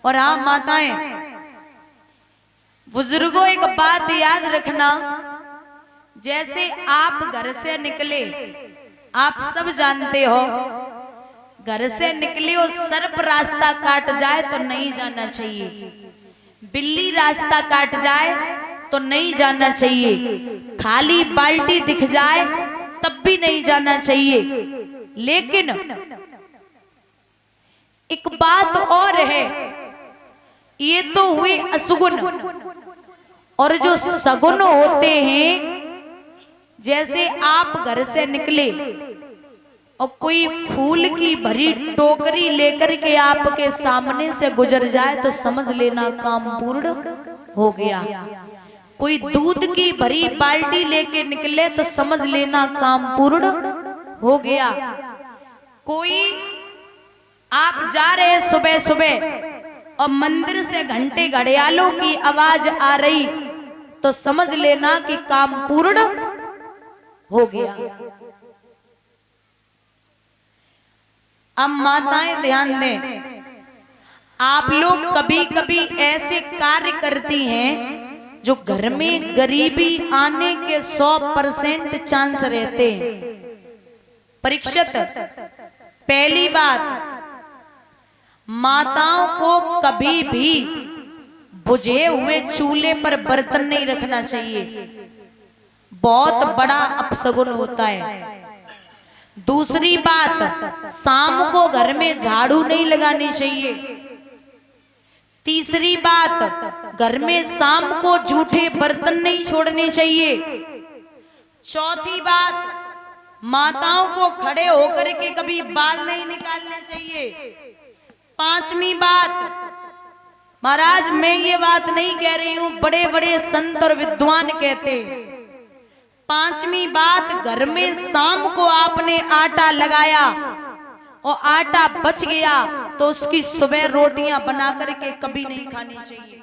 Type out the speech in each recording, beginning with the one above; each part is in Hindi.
और हाँ माताएं, बुजुर्गों एक बात याद रखना, जैसे आप घर से निकले, आप सब जानते हो, घर से निकले और सर्प रास्ता काट जाए तो नहीं जाना चाहिए, बिल्ली रास्ता काट जाए तो नहीं जाना चाहिए, खाली बाल्टी दिख जाए तब भी नहीं जाना चाहिए। लेकिन एक बात और है, ये तो हुए असुगुन, और जो सगुन होते हैं, जैसे आप घर से निकले और कोई फूल की भरी टोकरी लेकर के आपके सामने से गुजर जाए तो समझ लेना काम पूर्ण हो गया। कोई दूध की भरी बाल्टी लेके निकले तो समझ लेना काम पूर्ण हो गया। कोई आप जा रहे सुबह सुबह और मंदिर से घंटे घड़ियालों की आवाज आ रही तो समझ लेना कि काम पूर्ण हो गया। अब माताएं ध्यान दें, आप लोग कभी कभी ऐसे कार्य करती हैं जो घर में गरीबी आने के 100% चांस रहते हैं। परीक्षित, पहली बात, माताओं को कभी भी बुझे हुए चूल्हे पर बर्तन नहीं रखना चाहिए, बहुत बड़ा अपशगुन होता है। दूसरी बात, शाम को घर में झाड़ू नहीं लगानी चाहिए। तीसरी बात, घर में शाम को जूठे बर्तन नहीं छोड़ने चाहिए। चौथी बात, माताओं को खड़े होकर के कभी बाल नहीं निकालने चाहिए। पांचवी बात, महाराज मैं ये बात नहीं कह रही हूं, बड़े बड़े संत और विद्वान कहते, पांचवी बात, घर में शाम को आपने आटा लगाया और आटा बच गया तो उसकी सुबह रोटियां बना करके कभी नहीं खानी चाहिए।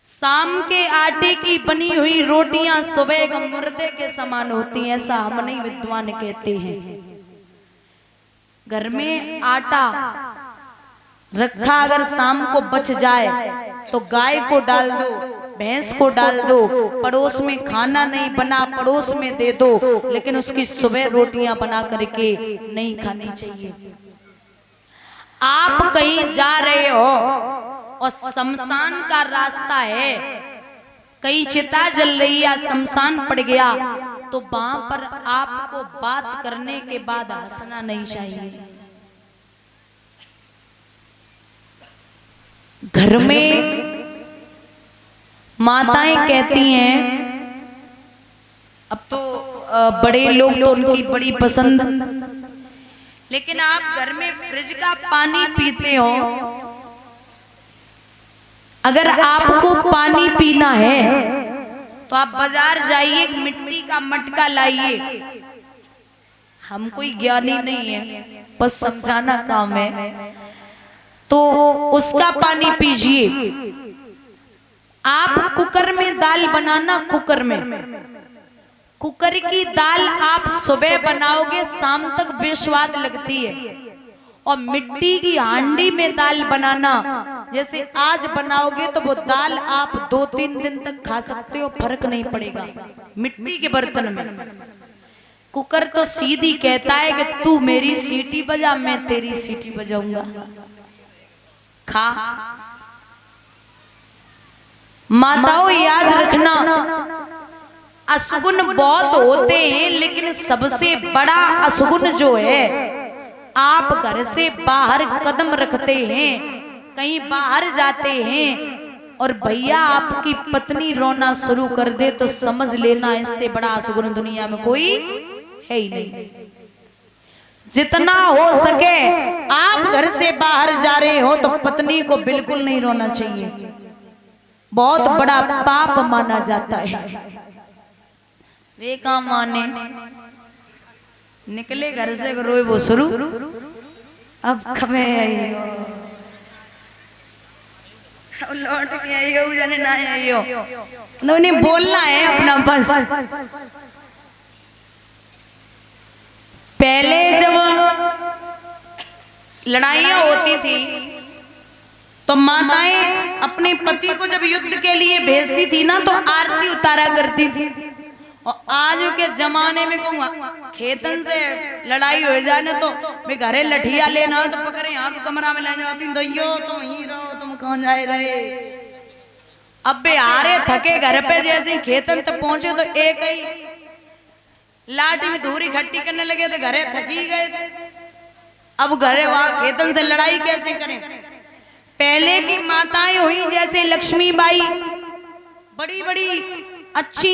शाम के आटे की बनी हुई रोटियां सुबह के मुर्दे के समान होती हैं, ऐसा हम नहीं विद्वान कहते हैं। घर में आटा रखा अगर शाम को बच जाए तो गाय को डाल दो, भैंस को डाल दो, पड़ोस में खाना नहीं बना पड़ोस में दे दो, लेकिन उसकी सुबह रोटियां बना करके नहीं खानी चाहिए। आप कहीं जा रहे हो और शमशान का रास्ता है, कहीं चिता जल रही या शमशान पड़ गया, तो वहां पर आपको बात करने के बाद हंसना नहीं चाहिए। घर में माताएं कहती हैं, अब तो बड़े लोग तो उनकी बड़ी पसंद, लेकिन आप घर में फ्रिज का पानी पीते हो, अगर आपको पानी पीना है तो आप बाजार जाइए, मिट्टी का मटका लाइए। हम कोई ज्ञानी नहीं है, बस समझाना काम है, तो उसका पानी पीजिए। आप कुकर में दाल बनाना, कुकर में, कुकर की दाल आप सुबह बनाओगे शाम तक बेस्वाद लगती है, और मिट्टी की हांडी में दाल बनाना, जैसे आज बनाओगे तो वो दाल आप 2-3 दिन तक खा सकते हो, फर्क नहीं पड़ेगा। मिट्टी के बर्तन में, कुकर तो सीधी कहता है कि तू मेरी सीटी बजा, मैं तेरी सीटी बजाऊंगा, खा। माताओं याद रखना, असुगुन बहुत होते हैं, लेकिन सबसे बड़ा असुगुन जो है, आप घर से बाहर कदम रखते हैं, कहीं बाहर जाते हैं और भैया आपकी पत्नी रोना शुरू कर दे तो समझ लेना इससे बड़ा असुगुन दुनिया में कोई है ही नहीं। जितना हो सके आप घर से बाहर जा रहे हो तो पत्नी को बिल्कुल नहीं रोना चाहिए, बहुत बड़ा पाप माना जाता है। वे काम माने निकले घर से रोए वो शुरू, अब खबे आई हो, लौट के आई हो, जाने ना आई हो, उन्हें बोलना है अपना बस। पहले जब लड़ाइयां होती थी तो माताएं अपने पति को जब युद्ध के लिए भेजती थी ना तो आरती उतारा करती थी। और आज के जमाने में कहूँ खेतन से लड़ाई हो जाने तो मैं घरे लठिया लेना तो पकड़े यहाँ तो कमरा में ले जाती दैयो तुम ही रहो तुम कौन जाए रहे। अब बे आ रहे थके घर पे जैसे ही खेतन तक पहुंचे तो एक ही लाठी में धूरी इकट्ठी करने लगे थे घरे थकी गए थे। अब घरे वहां खेतन से लड़ाई कैसे करें। पहले की माताएं हुई जैसे लक्ष्मीबाई बड़ी बड़ी अच्छी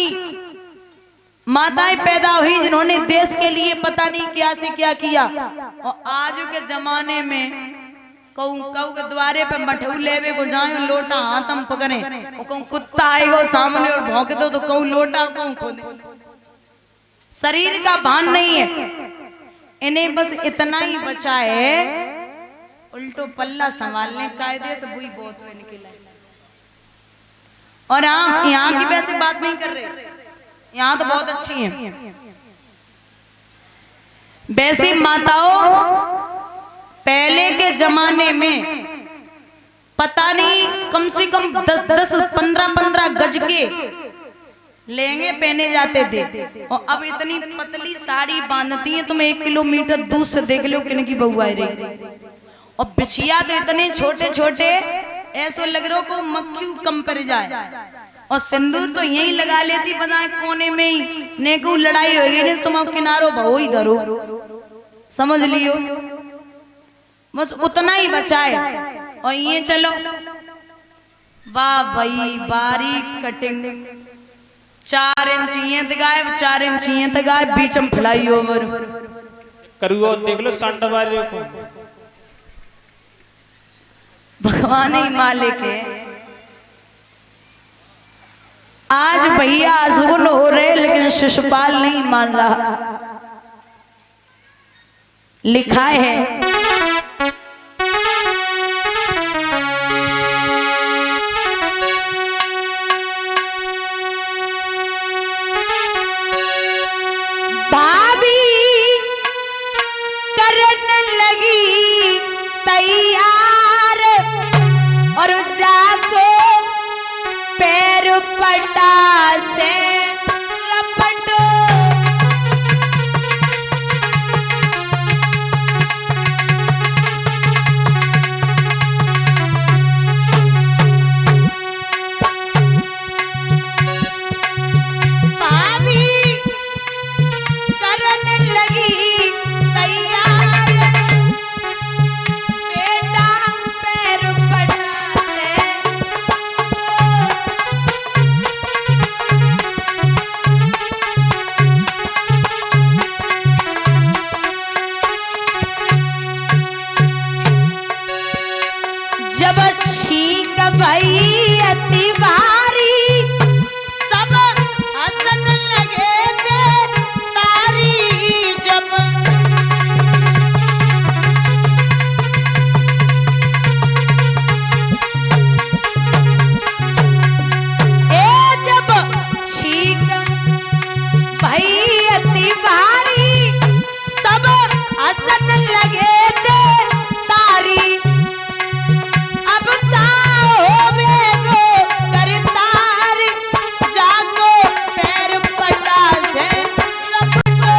माताएं पैदा हुई जिन्होंने देश के लिए पता नहीं क्या से क्या किया। और आज के जमाने में कहूँ के द्वारे पे मठू लेवे को जाए लोटा हाथ हम पकड़े कहूँ कुत्ता आएगा सामने और भौंक दो तो कहूँ लोटा कहूँ खोदे। शरीर का भान नहीं है इन्हें बस इतना ही बचा है उल्टो पल्ला संभालने कायदे से बुई बहुत हुए निकला। और हाँ यहाँ की वैसे बात नहीं कर रहे यहाँ तो बहुत अच्छी हैं। वैसे माताओं पहले के जमाने में पता नहीं कम से कम 10-10 15-15 गज के लहंगे पहने जाते थे। और अब इतनी पतली साड़ी बांधती हैं तुम 1 किलोमीटर दूर से देख लो किन की बहू आ रही। और बिछिया तो इतने छोटे छोटे ऐसा लग रहा को मक्खी कम पर जाए। और सिंदूर तो यही लगा लेती पता कोने में ही ने को लड़ाई होगी नहीं तुम किनारो भो ही धरो समझ लियो बस उतना ही बचाए। और ये चलो वाह भाई बारीक कटिंग 4 इंच ये तगाए 4 इंच ये तगाए बीच में फ्लाई ओवर करुओ देख लो सांडा वाले को भगवान ही मालिक है। आज भैया अजगुन हो रहे लेकिन शिशुपाल नहीं मान रहा। लिखा है भाभी करने लगी तैयार और जाको पैर पटा से रपटो। भाभी करने लगी तैयार बेटा पैर पटा से जब छींक भई अति भारी सब हंसन लगे थे तारी। जब जब छींक भई अति भारी सब हंसन लगे थे तारी। अब का होवेगो करतार जाको पैर पटा से रपटो।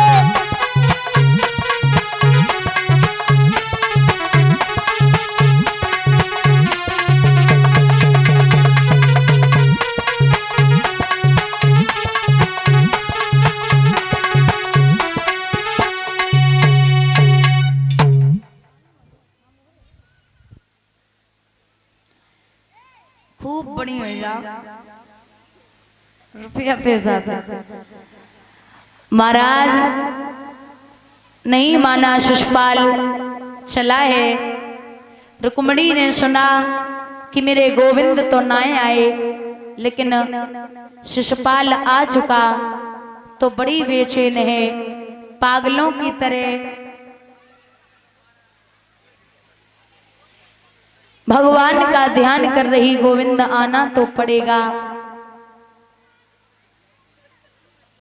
खूब बड़ी हो जाओ रुपया पैसा था। महाराज नहीं माना शिशुपाल चला है। रुक्मणी ने सुना कि मेरे गोविंद तो ना आए लेकिन शिशुपाल आ चुका तो बड़ी बेचैन है पागलों की तरह भगवान का ध्यान कर रही। गोविंद आना तो पड़ेगा।